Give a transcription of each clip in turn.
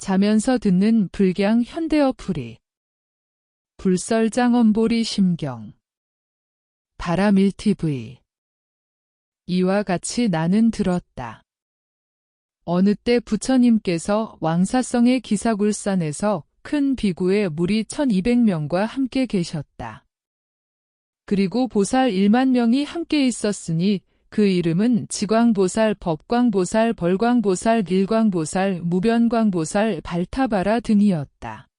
자면서 듣는 불량 현대어풀이. 불설장엄보리 심경. 바라밀TV. 이와 같이 나는 들었다. 어느 때 부처님께서 왕사성의 기사굴산에서 큰 비구에 무리 1200명과 함께 계셨다. 그리고 보살 1만 명이 함께 있었으니 그 이름은 지광보살, 법광보살, 벌광보살, 길광보살, 무변광보살, 발타바라 등이었다.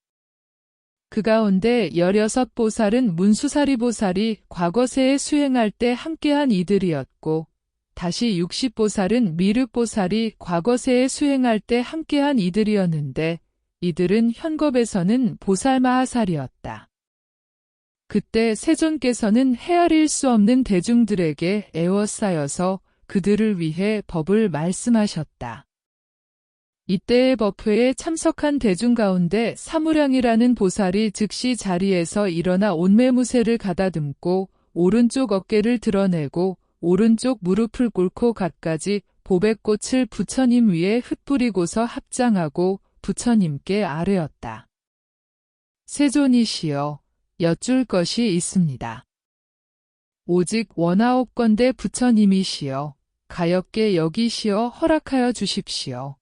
그 가운데 16보살은 문수사리보살이 과거세에 수행할 때 함께한 이들이었고, 다시 60보살은 미륵보살이 과거세에 수행할 때 함께한 이들이었는데, 이들은 현겁에서는 보살마하살이었다. 그때 세존께서는 헤아릴 수 없는 대중들에게 애워싸여서 그들을 위해 법을 말씀하셨다. 이때의 법회에 참석한 대중 가운데 사무량이라는 보살이 즉시 자리에서 일어나 온매무새를 가다듬고 오른쪽 어깨를 드러내고 오른쪽 무릎을 꿇고 갖가지 보배꽃을 부처님 위에 흩뿌리고서 합장하고 부처님께 아뢰었다. 세존이시여, 여쭐 것이 있습니다. 오직 원하옵건대 부처님이시여, 가엾게 여기시어 허락하여 주십시오.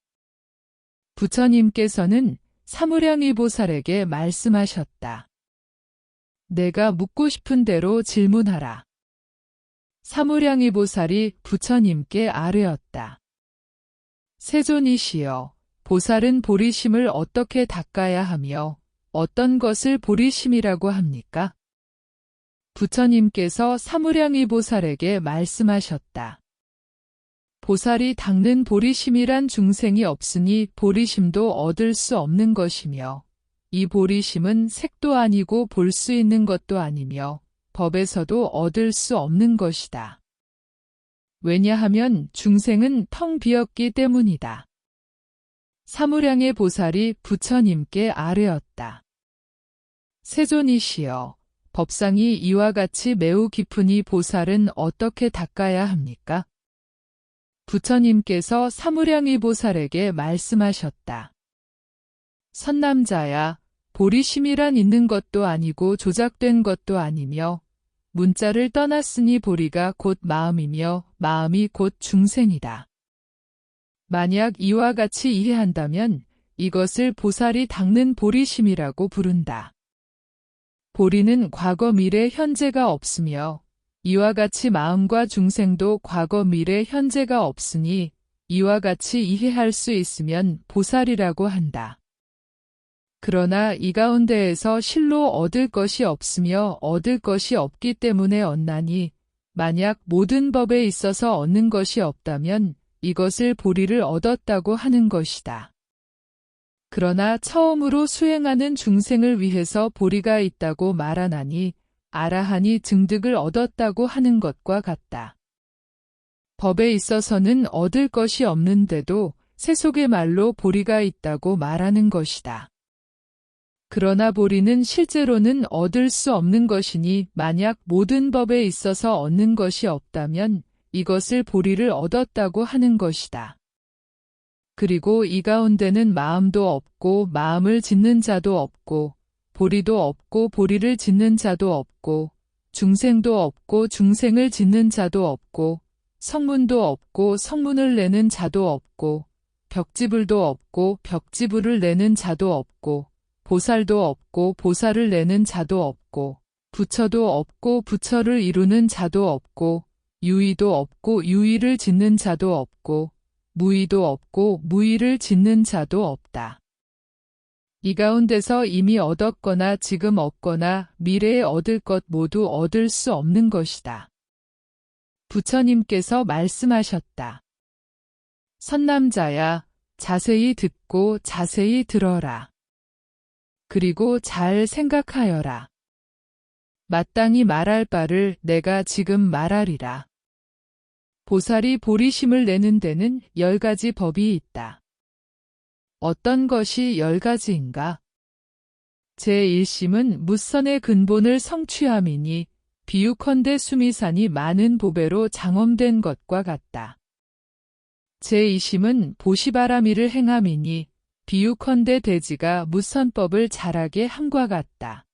부처님께서는 사무량이 보살에게 말씀하셨다. 내가 묻고 싶은 대로 질문하라. 사무량이 보살이 부처님께 아뢰었다. 세존이시여, 보살은 보리심을 어떻게 닦아야 하며 어떤 것을 보리심이라고 합니까? 부처님께서 사무량이 보살에게 말씀하셨다. 보살이 닦는 보리심이란 중생이 없으니 보리심도 얻을 수 없는 것이며 이 보리심은 색도 아니고 볼 수 있는 것도 아니며 법에서도 얻을 수 없는 것이다. 왜냐하면 중생은 텅 비었기 때문이다. 사무량의 보살이 부처님께 아뢰었다. 세존이시여, 법상이 이와 같이 매우 깊으니 보살은 어떻게 닦아야 합니까? 부처님께서 사무량이 보살에게 말씀하셨다. 선남자야, 보리심이란 있는 것도 아니고 조작된 것도 아니며 문자를 떠났으니 보리가 곧 마음이며 마음이 곧 중생이다. 만약 이와 같이 이해한다면 이것을 보살이 닦는 보리심이라고 부른다. 보리는 과거, 미래, 현재가 없으며 이와 같이 마음과 중생도 과거, 미래, 현재가 없으니 이와 같이 이해할 수 있으면 보살이라고 한다. 그러나 이 가운데에서 실로 얻을 것이 없으며 얻을 것이 없기 때문에 얻나니 만약 모든 법에 있어서 얻는 것이 없다면 이것을 보리를 얻었다고 하는 것이다. 그러나 처음으로 수행하는 중생을 위해서 보리가 있다고 말하나니 아라한이 증득을 얻었다고 하는 것과 같다. 법에 있어서는 얻을 것이 없는데도 세속의 말로 보리가 있다고 말하는 것이다. 그러나 보리는 실제로는 얻을 수 없는 것이니 만약 모든 법에 있어서 얻는 것이 없다면 이것을 보리를 얻었다고 하는 것이다. 그리고 이 가운데는 마음도 없고 마음을 짓는 자도 없고 보리도 없고 보리를 짓는 자도 없고 중생도 없고 중생을 짓는 자도 없고 성문도 없고 성문을 내는 자도 없고 벽지불도 없고 벽지불을 내는 자도 없고 보살도 없고 보살을 내는 자도 없고 부처도 없고 부처를 이루는 자도 없고 유의도 없고 유의를 짓는 자도 없고 무의도 없고 무의를 짓는 자도 없다. 이 가운데서 이미 얻었거나 지금 얻거나 미래에 얻을 것 모두 얻을 수 없는 것이다. 부처님께서 말씀하셨다. 선남자야, 자세히 듣고 자세히 들어라. 그리고 잘 생각하여라. 마땅히 말할 바를 내가 지금 말하리라. 보살이 보리심을 내는 데는 10가지 법이 있다. 어떤 것이 10가지인가? 제1심은 무선의 근본을 성취함이니 비유컨대 수미산이 많은 보배로 장엄된 것과 같다. 제2심은 보시바라미를 행함이니 비유컨대 대지가 묻선법을 잘하게 함과 같다.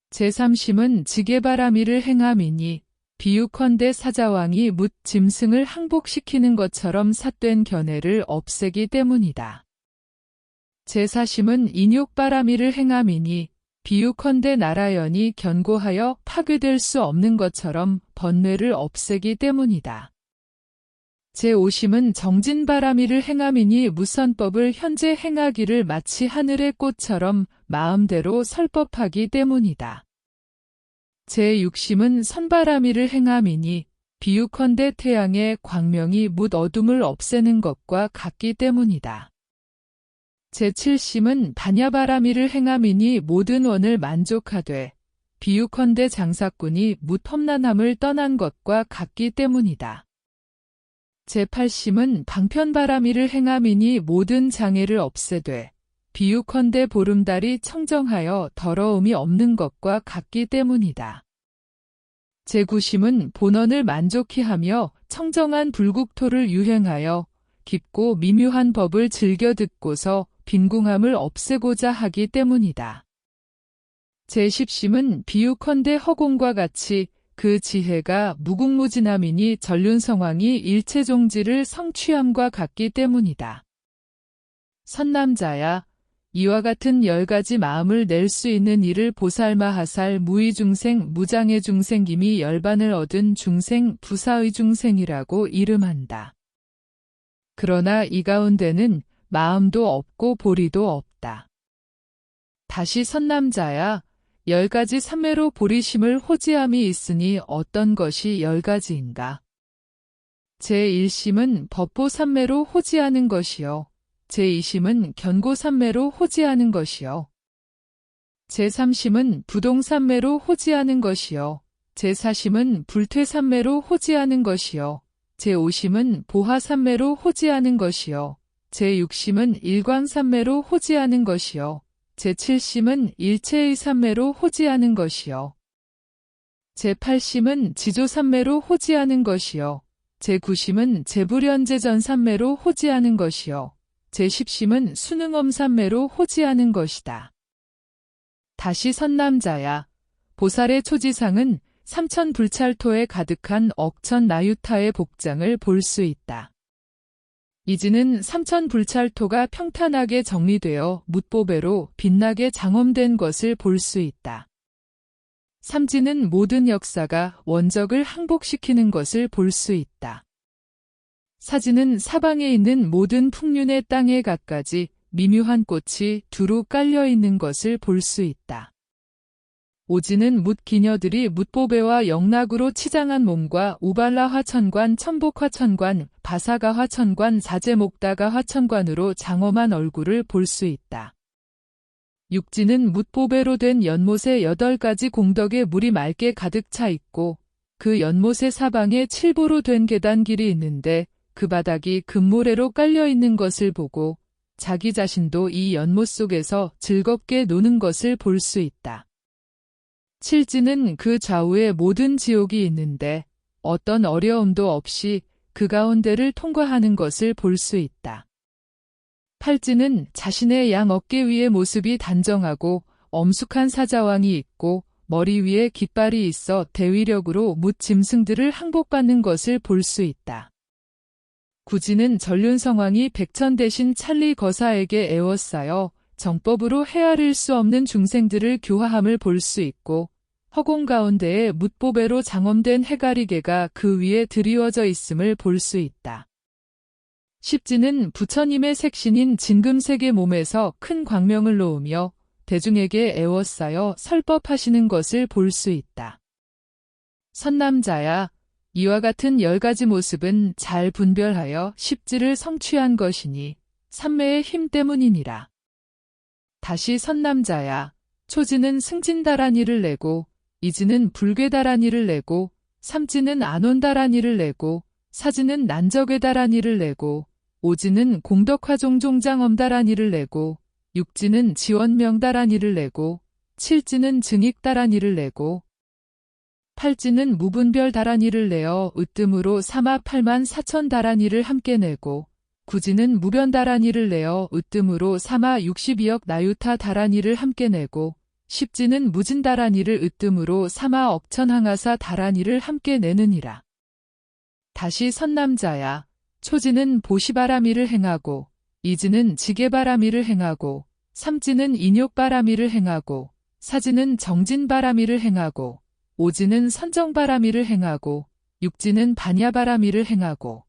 제3심은 지게바라미를 행함이니 비유컨대 사자왕이 묻 짐승을 항복시키는 것처럼 삿된 견해를 없애기 때문이다. 제4심은 인욕바라미를 행함이니 비유컨대 나라연이 견고하여 파괴될 수 없는 것처럼 번뇌를 없애기 때문이다. 제5심은 정진바라미를 행함이니 묻선법을 현재 행하기를 마치 하늘의 꽃처럼 마음대로 설법하기 때문이다. 제6심은 선바라미를 행함이니 비유컨대 태양의 광명이 묻 어둠을 없애는 것과 같기 때문이다. 제7심은 반야바라미를 행함이니 모든 원을 만족하되 비유컨대 장사꾼이 묻 험난함을 떠난 것과 같기 때문이다. 제8심은 방편바라미를 행함이니 모든 장애를 없애되 비유컨대 보름달이 청정하여 더러움이 없는 것과 같기 때문이다. 제9심은 본원을 만족히 하며 청정한 불국토를 유행하여 깊고 미묘한 법을 즐겨 듣고서 빈궁함을 없애고자 하기 때문이다. 제10심은 비유컨대 허공과 같이 그 지혜가 무궁무진함이니 전륜성왕이 일체종지를 성취함과 같기 때문이다. 선남자야, 이와 같은 10가지 마음을 낼 수 있는 이를 보살마하살 무의중생 무장의 중생김이 열반을 얻은 중생 부사의 중생이라고 이름한다. 그러나 이 가운데는 마음도 없고 보리도 없다. 다시 선남자야, 10가지 삼매로 보리심을 호지함이 있으니 어떤 것이 10가지인가? 제1심은 법보삼매로 호지하는 것이요. 제2심은 견고삼매로 호지하는 것이요. 제3심은 부동삼매로 호지하는 것이요. 제4심은 불퇴삼매로 호지하는 것이요. 제5심은 보하삼매로 호지하는 것이요. 제6심은 일광삼매로 호지하는 것이요. 제7심은 일체의 삼매로 호지하는 것이요. 제8심은 지조삼매로 호지하는 것이요. 제9심은 재불현재전 삼매로 호지하는 것이요. 제10심은 수능엄 삼매로 호지하는 것이다. 다시 선남자야, 보살의 초지상은 삼천불찰토에 가득한 억천나유타의 복장을 볼 수 있다. 이지는 삼천불찰토가 평탄하게 정리되어 묻보배로 빛나게 장엄된 것을 볼 수 있다. 삼지는 모든 역사가 원적을 항복시키는 것을 볼 수 있다. 사지는 사방에 있는 모든 풍륜의 땅에 갖가지 미묘한 꽃이 두루 깔려 있는 것을 볼 수 있다. 오지는 묻기녀들이 묻보배와 영락으로 치장한 몸과 우발라 화천관, 천복 화천관, 바사가 화천관, 사제목다가 화천관으로 장엄한 얼굴을 볼 수 있다. 육지는 묻보배로 된 연못의 8가지 공덕에 물이 맑게 가득 차 있고 그 연못의 사방에 칠보로 된 계단길이 있는데 그 바닥이 금모래로 깔려 있는 것을 보고 자기 자신도 이 연못 속에서 즐겁게 노는 것을 볼 수 있다. 칠지는 그 좌우에 모든 지옥이 있는데 어떤 어려움도 없이 그 가운데를 통과하는 것을 볼 수 있다. 팔지는 자신의 양 어깨 위에 모습이 단정하고 엄숙한 사자왕이 있고 머리 위에 깃발이 있어 대위력으로 묻 짐승들을 항복받는 것을 볼 수 있다. 구지는 전륜성왕이 백천 대신 찰리 거사에게 애워싸여 정법으로 헤아릴 수 없는 중생들을 교화함을 볼 수 있고 허공 가운데에 묻보배로 장엄된 해가리개가 그 위에 드리워져 있음을 볼 수 있다. 십지는 부처님의 색신인 진금색의 몸에서 큰 광명을 놓으며 대중에게 애워싸여 설법하시는 것을 볼 수 있다. 선남자야, 이와 같은 10가지 모습은 잘 분별하여 십지를 성취한 것이니 삼매의 힘 때문이니라. 다시 선남자야, 초지는 승진다라니를 내고 이지는 불괴다라니를 내고 삼지는 안온다라니를 내고 사지는 난적외다라니를 내고 오지는 공덕화종종장엄다라니를 내고 육지는 지원명다라니를 내고 칠지는 증익다라니를 내고 팔지는 무분별다라니를 내어 으뜸으로 3마 8만 4천 다라니를 함께 내고 구지는 무변다란이를 내어 으뜸으로 삼아 62억 나유타 다란이를 함께 내고 십지는 무진다란이를 으뜸으로 삼아 억천항하사 다란이를 함께 내느니라. 다시 선남자야. 초지는 보시바라미를 행하고 이지는 지게바라미를 행하고 삼지는 인욕바라미를 행하고 사지는 정진바라미를 행하고 오지는 선정바라미를 행하고 육지는 반야바라미를 행하고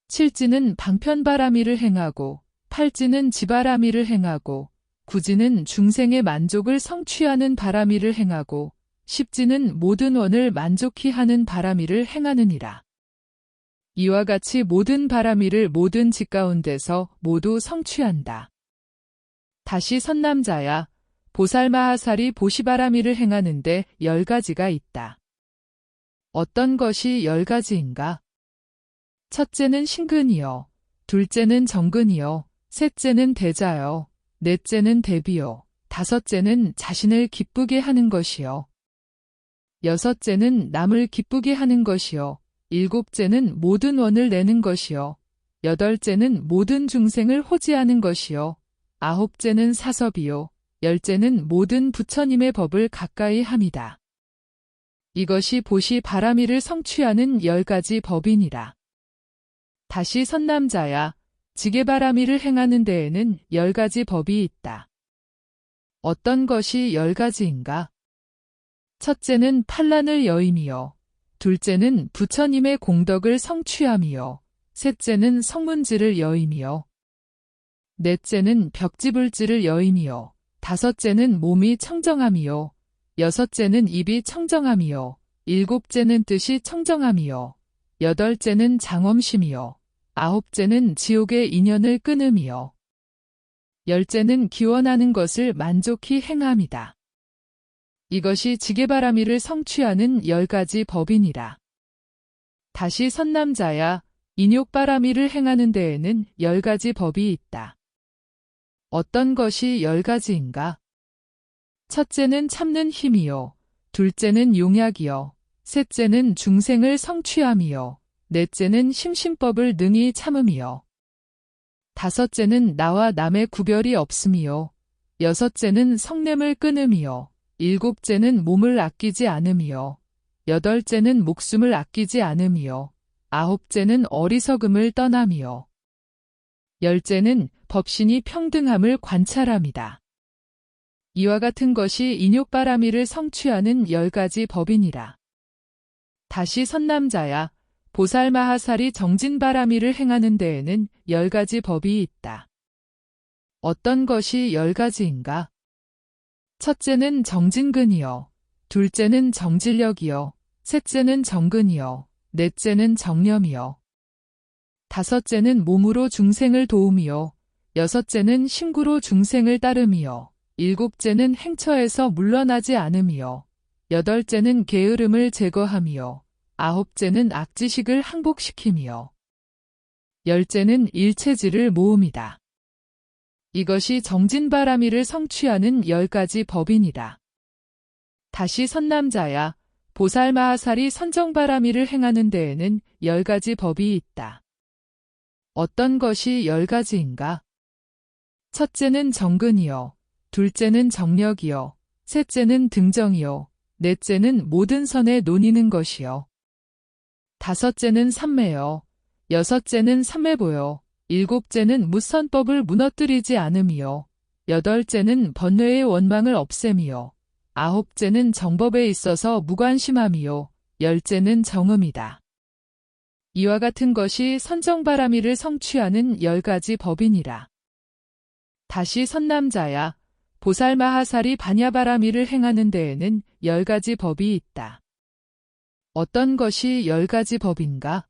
칠지는 방편바라미를 행하고 팔지는 지바라미를 행하고 구지는 중생의 만족을 성취하는 바라미를 행하고 십지는 모든 원을 만족히 하는 바라미를 행하느니라. 이와 같이 모든 바라미를 모든 직 가운데서 모두 성취한다. 다시 선남자야. 보살마하살이 보시바라미를 행하는데 10가지가 있다. 어떤 것이 10가지인가? 첫째는 신근이요. 둘째는 정근이요. 셋째는 대자요. 넷째는 대비요. 다섯째는 자신을 기쁘게 하는 것이요. 여섯째는 남을 기쁘게 하는 것이요. 일곱째는 모든 원을 내는 것이요. 여덟째는 모든 중생을 호지하는 것이요. 아홉째는 사섭이요. 열째는 모든 부처님의 법을 가까이 함이다. 이것이 보시 바라미를 성취하는 10가지 법이니라. 다시 선남자야. 지게바라미를 행하는 데에는 10가지 법이 있다. 어떤 것이 10가지인가? 첫째는 판란을 여임이요. 둘째는 부처님의 공덕을 성취함이요. 셋째는 성문지를 여임이요. 넷째는 벽지불지를 여임이요. 다섯째는 몸이 청정함이요. 여섯째는 입이 청정함이요. 일곱째는 뜻이 청정함이요. 여덟째는 장엄심이요. 아홉째는 지옥의 인연을 끊음이요. 열째는 기원하는 것을 만족히 행함이다. 이것이 지게바라미를 성취하는 10가지 법이니라. 다시 선남자야. 인욕바라미를 행하는 데에는 10가지 법이 있다. 어떤 것이 10가지인가? 첫째는 참는 힘이요. 둘째는 용약이요. 셋째는 중생을 성취함이요. 넷째는 심심법을 능히 참음이요. 다섯째는 나와 남의 구별이 없음이요. 여섯째는 성냄을 끊음이요. 일곱째는 몸을 아끼지 않음이요. 여덟째는 목숨을 아끼지 않음이요. 아홉째는 어리석음을 떠남이요. 열째는 법신이 평등함을 관찰함이다. 이와 같은 것이 인욕바라미를 성취하는 10가지 법이니라. 다시 선남자야. 보살마하살이 정진바라미를 행하는 데에는 10가지 법이 있다. 어떤 것이 10가지인가? 첫째는 정진근이요. 둘째는 정진력이요. 셋째는 정근이요. 넷째는 정념이요. 다섯째는 몸으로 중생을 도움이요. 여섯째는 신구로 중생을 따름이요. 일곱째는 행처에서 물러나지 않음이요. 여덟째는 게으름을 제거함이요. 아홉째는 악지식을 항복시킴이요. 열째는 일체지를 모음이다. 이것이 정진바라미를 성취하는 10가지 법이니라. 다시 선남자야. 보살마하살이 선정바라미를 행하는 데에는 10가지 법이 있다. 어떤 것이 10가지인가? 첫째는 정근이요. 둘째는 정력이요. 셋째는 등정이요. 넷째는 모든 선에 논이는 것이요. 다섯째는 삼매요. 여섯째는 삼매보요. 일곱째는 무선법을 무너뜨리지 않음이요. 여덟째는 번뇌의 원망을 없앰이요. 아홉째는 정법에 있어서 무관심함이요. 열째는 정음이다. 이와 같은 것이 선정바라미를 성취하는 10가지 법이니라. 다시 선남자야. 보살마하살이 반야바라미를 행하는 데에는 10가지 법이 있다. 어떤 것이 10가지 법인가?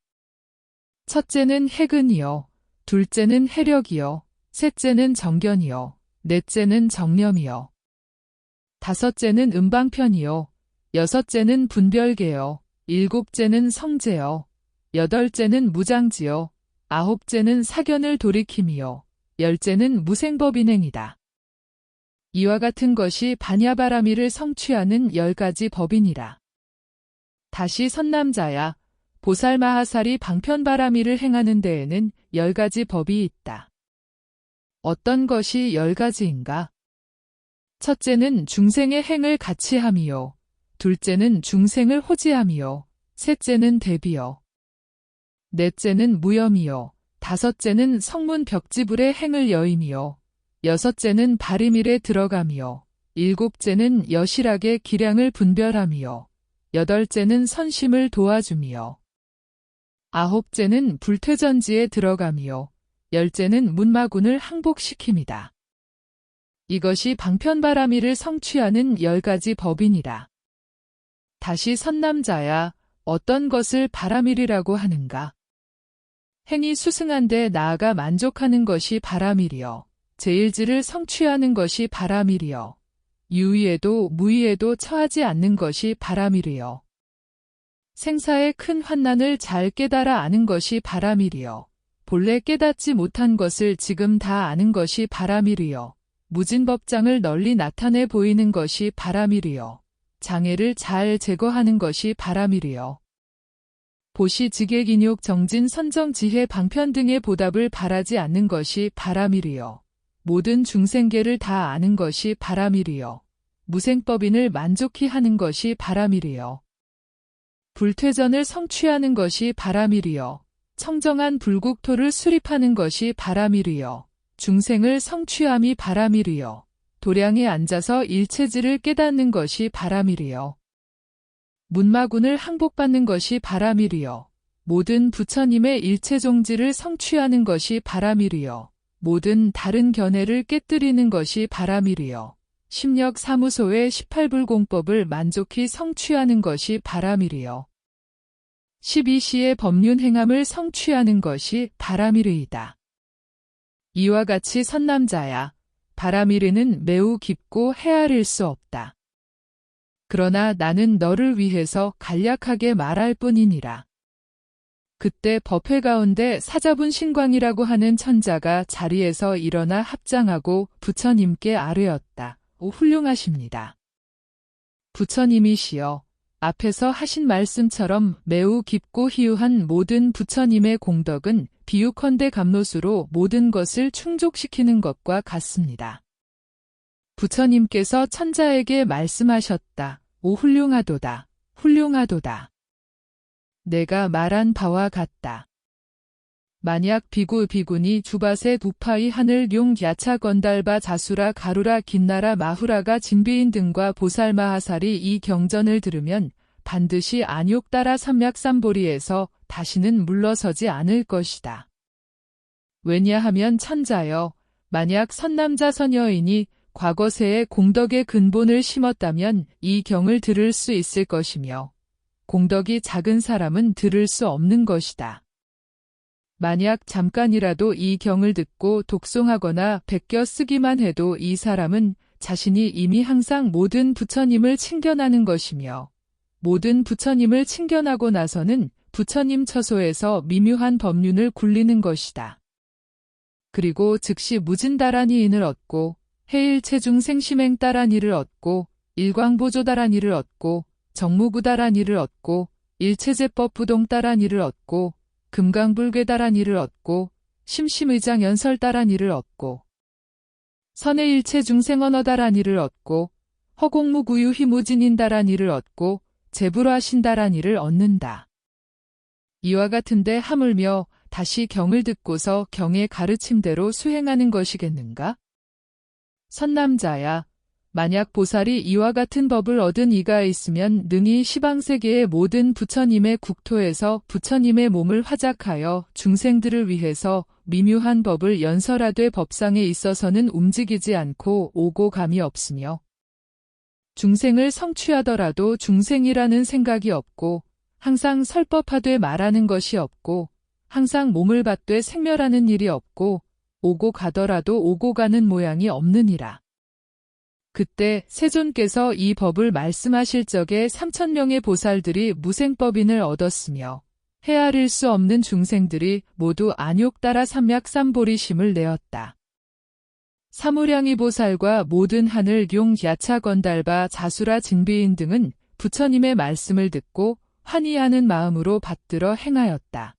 첫째는 해근이요. 둘째는 해력이요. 셋째는 정견이요. 넷째는 정념이요. 다섯째는 음방편이요. 여섯째는 분별계요. 일곱째는 성제요. 여덟째는 무장지요. 아홉째는 사견을 돌이킴이요. 열째는 무생법인행이다. 이와 같은 것이 반야바라미를 성취하는 10가지 법이니라. 다시 선남자야. 보살마하살이 방편바라미를 행하는 데에는 10가지 법이 있다. 어떤 것이 10가지인가? 첫째는 중생의 행을 같이 함이요. 둘째는 중생을 호지함이요. 셋째는 대비요. 넷째는 무염이요. 다섯째는 성문 벽지불의 행을 여임이요. 여섯째는 바리밀에 들어감이요. 일곱째는 여실하게 기량을 분별함이요. 여덟째는 선심을 도와줌이요. 아홉째는 불퇴전지에 들어감이요. 열째는 문마군을 항복시킴이다. 이것이 방편바라밀을 성취하는 10가지 법이니라. 다시 선남자야, 어떤 것을 바라밀이라고 하는가? 행이 수승한데 나아가 만족하는 것이 바라밀이요. 제일지를 성취하는 것이 바라밀이요. 유의에도 무의에도 처하지 않는 것이 바라밀이요. 생사의 큰 환난을 잘 깨달아 아는 것이 바라밀이요. 본래 깨닫지 못한 것을 지금 다 아는 것이 바라밀이요. 무진법장을 널리 나타내 보이는 것이 바라밀이요. 장애를 잘 제거하는 것이 바라밀이요. 보시 직액인욕 정진 선정 지혜 방편 등의 보답을 바라지 않는 것이 바라밀이요. 모든 중생계를 다 아는 것이 바라밀이요. 무생법인을 만족히 하는 것이 바라밀이요. 불퇴전을 성취하는 것이 바라밀이요. 청정한 불국토를 수립하는 것이 바라밀이요. 중생을 성취함이 바라밀이요. 도량에 앉아서 일체지를 깨닫는 것이 바라밀이요. 문마군을 항복받는 것이 바라밀이요. 모든 부처님의 일체종지를 성취하는 것이 바라밀이요. 모든 다른 견해를 깨뜨리는 것이 바라밀이요. 심력사무소의 18불공법을 만족히 성취하는 것이 바라밀이요. 12시의 법륜행함을 성취하는 것이 바라밀이이다. 이와 같이 선남자야, 바라밀이는 매우 깊고 헤아릴 수 없다. 그러나 나는 너를 위해서 간략하게 말할 뿐이니라. 그때 법회 가운데 사자분 신광이라고 하는 천자가 자리에서 일어나 합장하고 부처님께 아뢰었다. 오, 훌륭하십니다. 부처님이시여, 앞에서 하신 말씀처럼 매우 깊고 희유한 모든 부처님의 공덕은 비유컨대 감로수로 모든 것을 충족시키는 것과 같습니다. 부처님께서 천자에게 말씀하셨다. 오, 훌륭하도다. 훌륭하도다. 내가 말한 바와 같다. 만약 비구니 주바세 두파이 하늘 용 야차 건달바 자수라 가루라 긴나라 마후라가 진비인 등과 보살마하살이 이 경전을 들으면 반드시 안욕 따라 삼맥삼보리에서 다시는 물러서지 않을 것이다. 왜냐하면 천자여, 만약 선남자 선여인이 과거세의 공덕의 근본을 심었다면 이 경을 들을 수 있을 것이며 공덕이 작은 사람은 들을 수 없는 것이다. 만약 잠깐이라도 이 경을 듣고 독송하거나 베껴 쓰기만 해도 이 사람은 자신이 이미 항상 모든 부처님을 칭견하는 것이며 모든 부처님을 칭견하고 나서는 부처님 처소에서 미묘한 법륜을 굴리는 것이다. 그리고 즉시 무진다란이인을 얻고 해일체중생심행따란이를 얻고 일광보조다란이를 얻고 정무구다란이를 얻고 일체제법부동따란이를 얻고 금강불괴다란이를 얻고 심심의장연설다란이를 얻고 선해일체중생언어다란이를 얻고 허공무구유희무진인다란이를 얻고 제불화신다란이를 얻는다. 이와 같은데 하물며 다시 경을 듣고서 경의 가르침대로 수행하는 것이겠는가? 선남자야, 만약 보살이 이와 같은 법을 얻은 이가 있으면 능히 시방세계의 모든 부처님의 국토에서 부처님의 몸을 화작하여 중생들을 위해서 미묘한 법을 연설하되 법상에 있어서는 움직이지 않고 오고 감이 없으며 중생을 성취하더라도 중생이라는 생각이 없고 항상 설법하되 말하는 것이 없고 항상 몸을 받되 생멸하는 일이 없고 오고 가더라도 오고 가는 모양이 없느니라. 그때 세존께서 이 법을 말씀하실 적에 3,000명의 보살들이 무생법인을 얻었으며 헤아릴 수 없는 중생들이 모두 안욕 따라 삼맥삼보리심을 내었다. 사무량이 보살과 모든 하늘 용 야차 건달바 자수라 진비인 등은 부처님의 말씀을 듣고 환희하는 마음으로 받들어 행하였다.